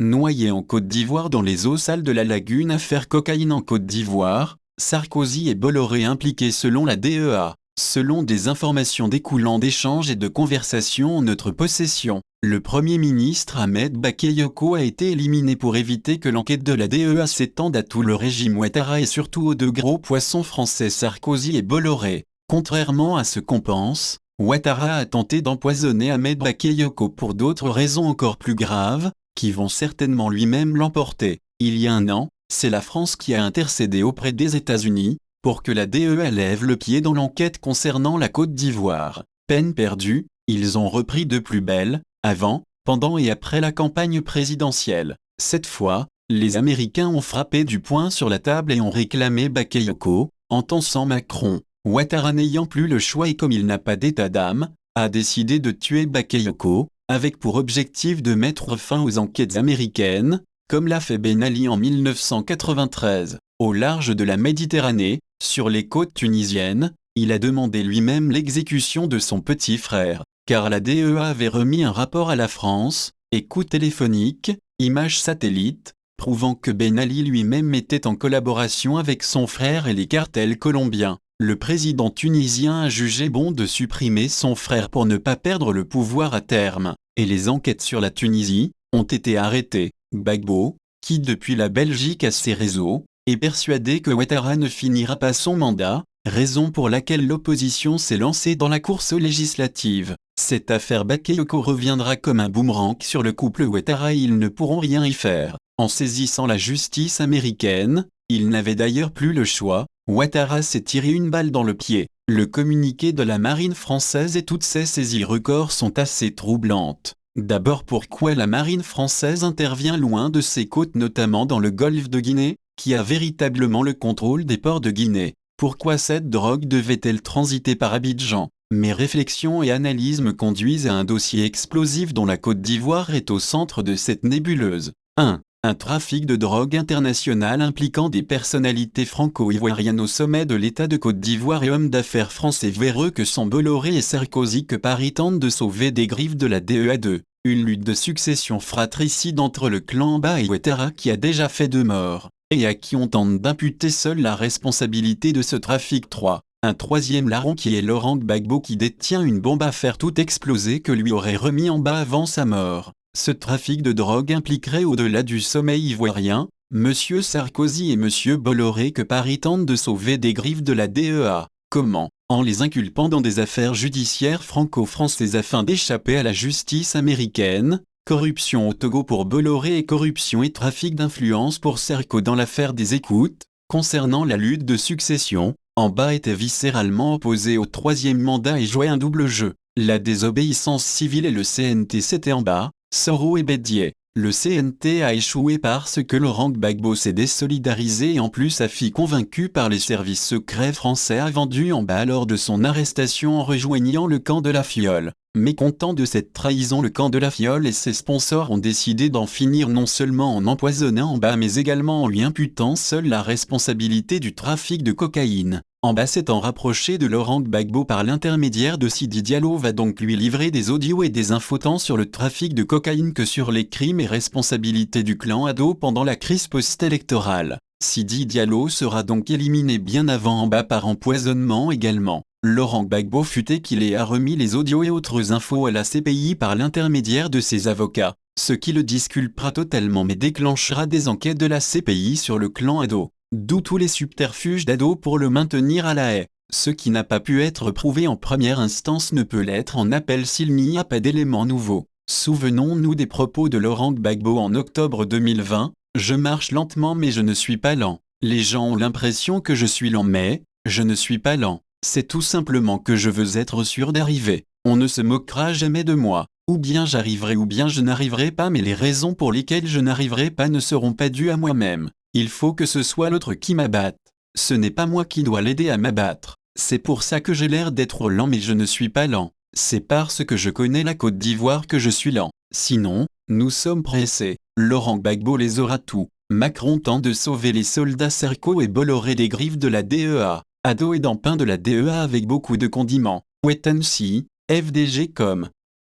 Noyé en Côte d'Ivoire dans les eaux sales de la lagune. Affaire cocaïne en Côte d'Ivoire, Sarkozy et Bolloré impliqués selon la DEA. Selon des informations découlant d'échanges et de conversations en notre possession, le Premier ministre Ahmed Bakayoko a été éliminé pour éviter que l'enquête de la DEA s'étende à tout le régime Ouattara et surtout aux deux gros poissons français Sarkozy et Bolloré. Contrairement à ce qu'on pense, Ouattara a tenté d'empoisonner Ahmed Bakayoko pour d'autres raisons encore plus graves, qui vont certainement lui-même l'emporter. Il y a un an, c'est la France qui a intercédé auprès des États-Unis pour que la DEA lève le pied dans l'enquête concernant la Côte d'Ivoire. Peine perdue, ils ont repris de plus belle, avant, pendant et après la campagne présidentielle. Cette fois, les Américains ont frappé du poing sur la table et ont réclamé Bakayoko, en tensant Macron. Ouattara, n'ayant plus le choix et comme il n'a pas d'état d'âme, a décidé de tuer Bakayoko, avec pour objectif de mettre fin aux enquêtes américaines, comme l'a fait Ben Ali en 1993. Au large de la Méditerranée, sur les côtes tunisiennes, il a demandé lui-même l'exécution de son petit frère, car la DEA avait remis un rapport à la France, écoute téléphonique, images satellites, prouvant que Ben Ali lui-même était en collaboration avec son frère et les cartels colombiens. Le président tunisien a jugé bon de supprimer son frère pour ne pas perdre le pouvoir à terme, et les enquêtes sur la Tunisie ont été arrêtées. Gbagbo, qui depuis la Belgique a ses réseaux, est persuadé que Ouattara ne finira pas son mandat, raison pour laquelle l'opposition s'est lancée dans la course aux législatives. Cette affaire Bakayoko reviendra comme un boomerang sur le couple Ouattara et ils ne pourront rien y faire. En saisissant la justice américaine, ils n'avaient d'ailleurs plus le choix, Ouattara s'est tiré une balle dans le pied. Le communiqué de la marine française et toutes ces saisies records sont assez troublantes. D'abord, pourquoi la marine française intervient loin de ses côtes, notamment dans le golfe de Guinée, qui a véritablement le contrôle des ports de Guinée? Pourquoi cette drogue devait-elle transiter par Abidjan? Mes réflexions et analyses me conduisent à un dossier explosif dont la Côte d'Ivoire est au centre de cette nébuleuse. 1. Un trafic de drogue international impliquant des personnalités franco-ivoiriennes au sommet de l'État de Côte d'Ivoire et hommes d'affaires français véreux que sont Bolloré et Sarkozy que Paris tente de sauver des griffes de la DEA. 2. Une lutte de succession fratricide entre le clan Ba et Ouattara qui a déjà fait 2 morts, et à qui on tente d'imputer seule la responsabilité de ce trafic. 3. Un troisième larron qui est Laurent Gbagbo qui détient une bombe à faire tout exploser que lui aurait remis en bas avant sa mort. Ce trafic de drogue impliquerait au-delà du sommet ivoirien, M. Sarkozy et M. Bolloré que Paris tente de sauver des griffes de la DEA. Comment? En les inculpant dans des affaires judiciaires franco-françaises afin d'échapper à la justice américaine. Corruption au Togo pour Bolloré et corruption et trafic d'influence pour Sarko dans l'affaire des écoutes. Concernant la lutte de succession, Ba était viscéralement opposé au 3e mandat et jouait un double jeu. La désobéissance civile et le CNT c'était Ba, Soro et Bédier. Le CNT a échoué parce que Laurent Gbagbo s'est désolidarisé et en plus a fini convaincu par les services secrets français a vendu Ba lors de son arrestation en rejoignant le camp de la Fiole. Mécontent de cette trahison, le camp de la Fiole et ses sponsors ont décidé d'en finir non seulement en empoisonnant Ba mais également en lui imputant seule la responsabilité du trafic de cocaïne. Ba s'étant rapproché de Laurent Gbagbo par l'intermédiaire de Sidi Diallo va donc lui livrer des audios et des infos tant sur le trafic de cocaïne que sur les crimes et responsabilités du clan Ado pendant la crise post-électorale. Sidi Diallo sera donc éliminé bien avant Ba par empoisonnement également. Laurent Gbagbo futé qu'il a remis les audios et autres infos à la CPI par l'intermédiaire de ses avocats, ce qui le disculpera totalement mais déclenchera des enquêtes de la CPI sur le clan Ado. D'où tous les subterfuges d'Ado pour le maintenir à la haie. Ce qui n'a pas pu être prouvé en première instance ne peut l'être en appel s'il n'y a pas d'éléments nouveaux. Souvenons-nous des propos de Laurent Gbagbo en octobre 2020, « Je marche lentement mais je ne suis pas lent. Les gens ont l'impression que je suis lent mais, je ne suis pas lent. C'est tout simplement que je veux être sûr d'arriver. On ne se moquera jamais de moi. Ou bien j'arriverai ou bien je n'arriverai pas mais les raisons pour lesquelles je n'arriverai pas ne seront pas dues à moi-même. Il faut que ce soit l'autre qui m'abatte. Ce n'est pas moi qui dois l'aider à m'abattre. C'est pour ça que j'ai l'air d'être lent mais je ne suis pas lent. C'est parce que je connais la Côte d'Ivoire que je suis lent. Sinon, nous sommes pressés. Laurent Gbagbo les aura tous. Macron tente de sauver les soldats Sarko et Bolloré des griffes de la DEA. Ado et dans pain de la DEA avec beaucoup de condiments. Wait and see, FDG com.